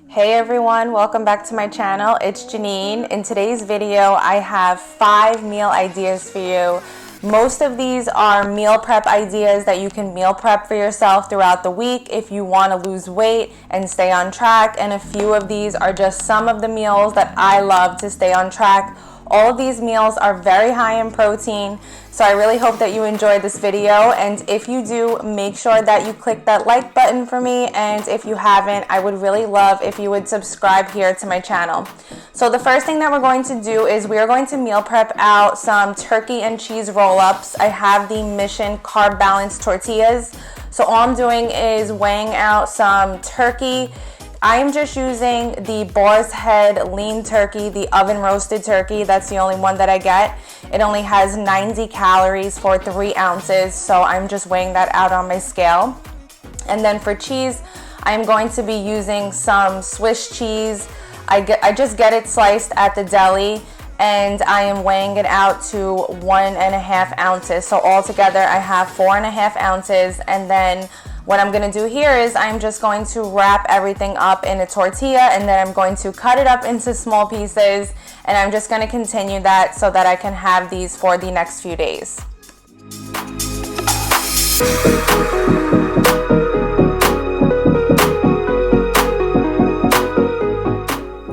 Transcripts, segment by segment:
Hey everyone, welcome back to my channel. It's Janine. In today's video, I have 5 meal ideas for you. Most of these are meal prep ideas that you can meal prep for yourself throughout the week if you want to lose weight and stay on track. And a few of these are just some of the meals that I love to stay on track. All of these meals are very high in protein, so I really hope that you enjoyed this video, and if you do, make sure that you click that like button for me, and if you haven't, I would really love if you would subscribe here to my channel. So the first thing that we're going to do is we are going to meal prep out some turkey and cheese roll-ups. I have the Mission Carb Balance tortillas, so all I'm doing is weighing out some turkey. I am just using the Boar's Head lean turkey, the oven roasted turkey. That's the only one that I get. It only has 90 calories for 3 ounces, so I'm just weighing that out on my scale. And then for cheese, I'm going to be using some Swiss cheese. I just get it sliced at the deli, and I am weighing it out to 1.5 ounces. So altogether, I have 4.5 ounces, and then what I'm gonna do here is I'm just going to wrap everything up in a tortilla, and then I'm going to cut it up into small pieces, and I'm just gonna continue that so that I can have these for the next few days.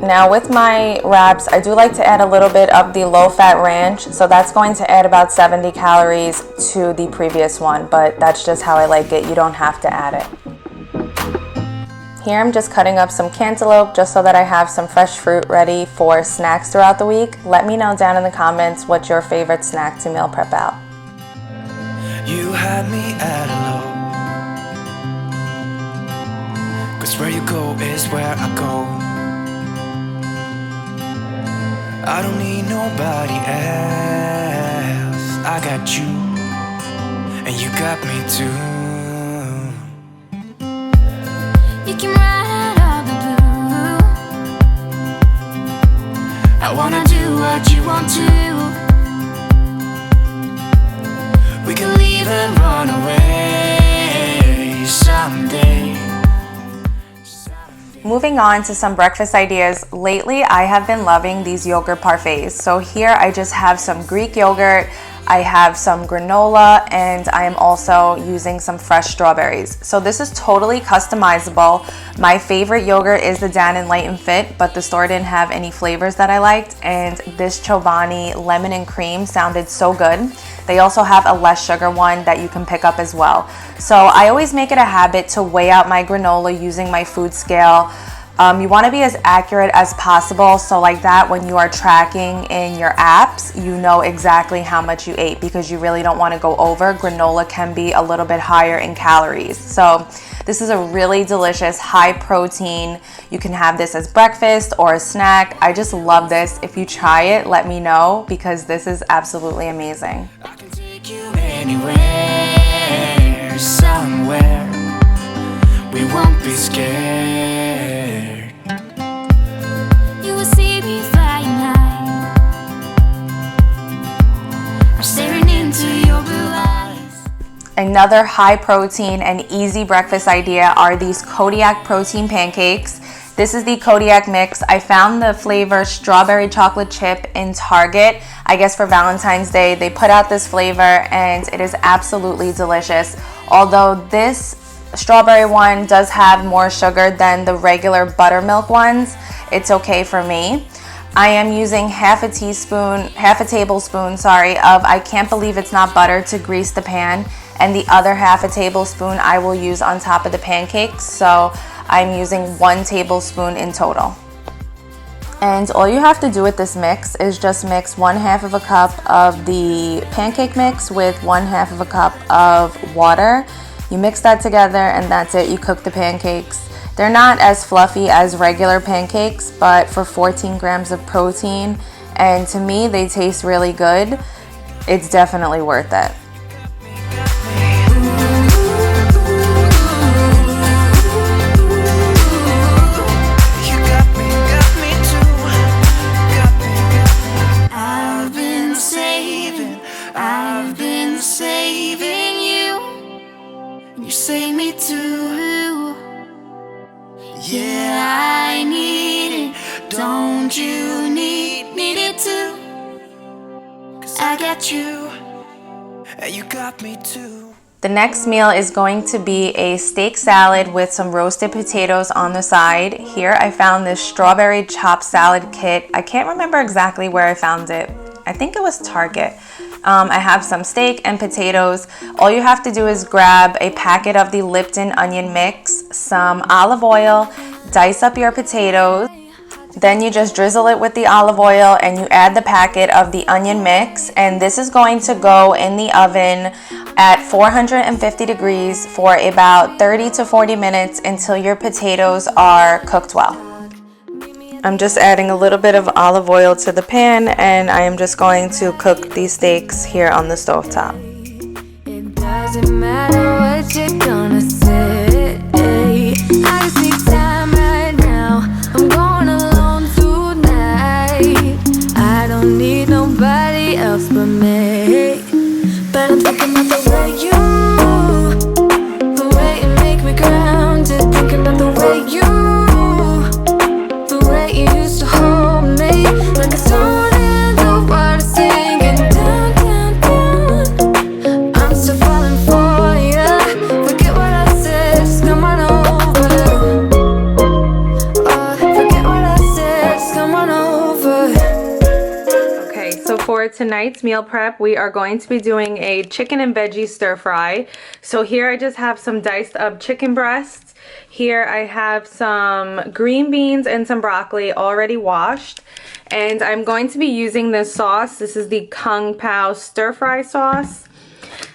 Now with my wraps, I do like to add a little bit of the low-fat ranch, so that's going to add about 70 calories to the previous one, but that's just how I like it. You don't have to add it. Here I'm just cutting up some cantaloupe just so that I have some fresh fruit ready for snacks throughout the week. Let me know down in the comments what's your favorite snack to meal prep out. You had me at hello, 'cause where you go is where I go. I don't need nobody else. I got you, and you got me too. You can ride all the blue. I wanna do what you want to. We can leave and run away someday. Moving on to some breakfast ideas. Lately, I have been loving these yogurt parfaits. So here I just have some Greek yogurt, I have some granola, and I am also using some fresh strawberries. So this is totally customizable. My favorite yogurt is the Dan & Light & Fit, but the store didn't have any flavors that I liked, and this Chobani lemon and cream sounded so good. They also have a less sugar one that you can pick up as well. So I always make it a habit to weigh out my granola using my food scale. You want to be as accurate as possible, so like that when you are tracking in your apps, you know exactly how much you ate, because you really don't want to go over. Granola can be a little bit higher in calories. So this is a really delicious high protein. You can have this as breakfast or a snack. I just love this. If you try it, let me know, because this is absolutely amazing. I can take you anywhere, somewhere. We won't be scared. You will see me flying high. I'm staring into your blue eyes. Another high protein and easy breakfast idea are these Kodiak protein pancakes. This is the Kodiak mix. I found the flavor strawberry chocolate chip in Target. I guess for Valentine's Day, they put out this flavor, and it is absolutely delicious. Although this strawberry one does have more sugar than the regular buttermilk ones, it's okay for me. I am using half a tablespoon, of I Can't Believe It's Not Butter to grease the pan, and the other half a tablespoon I will use on top of the pancakes. So I'm using 1 tablespoon in total. And all you have to do with this mix is just mix 1/2 of a cup of the pancake mix with 1/2 of a cup of water. You mix that together, and that's it. You cook the pancakes. They're not as fluffy as regular pancakes, but for 14 grams of protein, and to me, they taste really good. It's definitely worth it. I've been saving you. You save me too. Yeah. I need it. Don't you need it too? 'Cause I got you, and you got me too. The next meal is going to be a steak salad with some roasted potatoes on the side. Here I found this strawberry chopped salad kit. I can't remember exactly where I found it. I think it was Target. I have some steak and potatoes. All you have to do is grab a packet of the Lipton onion mix, some olive oil, dice up your potatoes. Then you just drizzle it with the olive oil and you add the packet of the onion mix, and this is going to go in the oven at 450 degrees for about 30 to 40 minutes until your potatoes are cooked well. I'm just adding a little bit of olive oil to the pan, and I am just going to cook these steaks here on the stovetop. It doesn't matter what you're gonna say. I just need time right now. I'm going alone tonight. I don't need nobody else but me. But I'm thinking about the way you move, the way you make me grounded. Thinking about the way you used to hold me like a stone in the water, singing down, down, down. I'm still falling for ya. Forget what I said, just come on over. Forget what I said, just come on over. Okay, so for tonight's meal prep, we are going to be doing a chicken and veggie stir fry. So here I just have some diced up chicken breasts. Here I have some green beans and some broccoli already washed. And I'm going to be using this sauce. This is the Kung Pao stir fry sauce.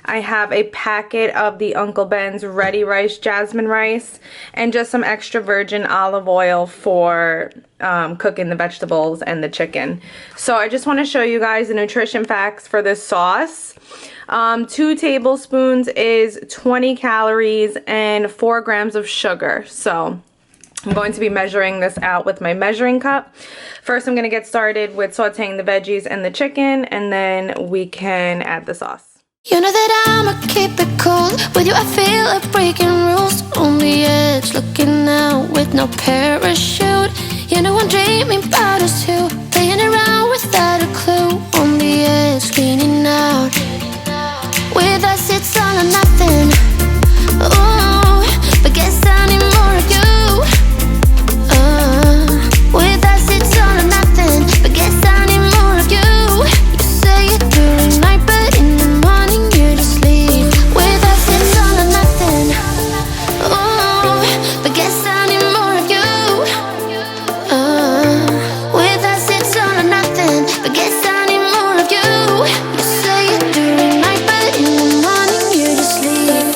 I have a packet of the Uncle Ben's Ready Rice Jasmine rice and just some extra virgin olive oil for cooking the vegetables and the chicken. So I just want to show you guys the nutrition facts for this sauce. 2 tablespoons is 20 calories and 4 grams of sugar. So I'm going to be measuring this out with my measuring cup. First, I'm going to get started with sauteing the veggies and the chicken, and then we can add the sauce. You know that I'ma keep it cool. With you I feel like breaking rules. On the edge, looking out with no parachute. You know I'm dreaming about us two, playing around without a clue. On the edge, leaning out. With us it's all or nothing. Ooh, but guess I need more of you. With us it's all or nothing, but guess I need more of you. You say it during night, but in the morning you just leave. With us it's all or nothing. Ooh, but guess I need more of you. With us it's all or nothing, but guess I need more of you. You say it during night, but in the morning you just leave.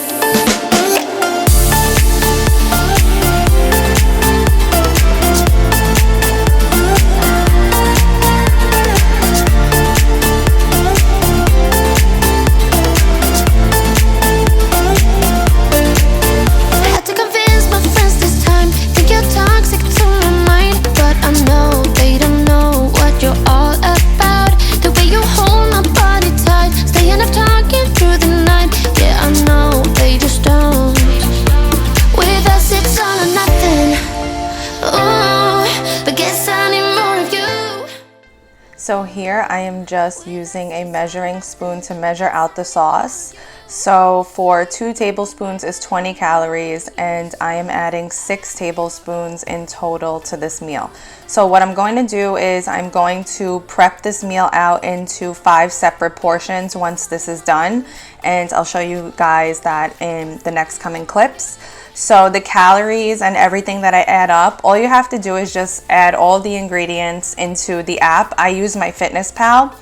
Had to convince my friends this time. Think you're toxic to my mind, but I know they don't know what you're all about. The way you hold my body tight, staying up talking through the night. Yeah, I know they just don't. With us it's all or nothing. Ooh, but guess I need more of you. So here I am just using a measuring spoon to measure out the sauce. So for 2 tablespoons is 20 calories, and I am adding 6 tablespoons in total to this meal. So what I'm going to do is I'm going to prep this meal out into 5 separate portions once this is done, and I'll show you guys that in the next coming clips. So the calories and everything that I add up, all you have to do is just add all the ingredients into the app. I use my MyFitnessPal,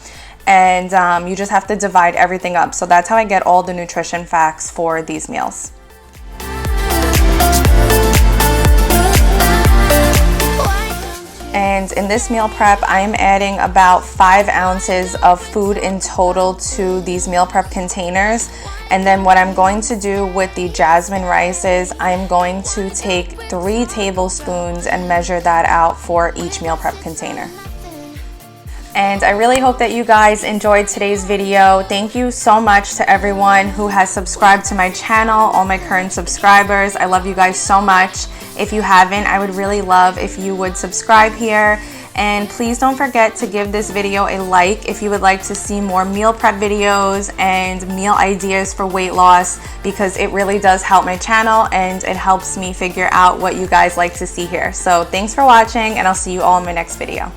and you just have to divide everything up. So that's how I get all the nutrition facts for these meals. And in this meal prep, I am adding about 5 ounces of food in total to these meal prep containers. And then what I'm going to do with the jasmine rice is I'm going to take 3 tablespoons and measure that out for each meal prep container. And I really hope that you guys enjoyed today's video. Thank you so much to everyone who has subscribed to my channel, all my current subscribers. I love you guys so much. If you haven't, I would really love if you would subscribe here. And please don't forget to give this video a like if you would like to see more meal prep videos and meal ideas for weight loss, because it really does help my channel and it helps me figure out what you guys like to see here. So thanks for watching, and I'll see you all in my next video.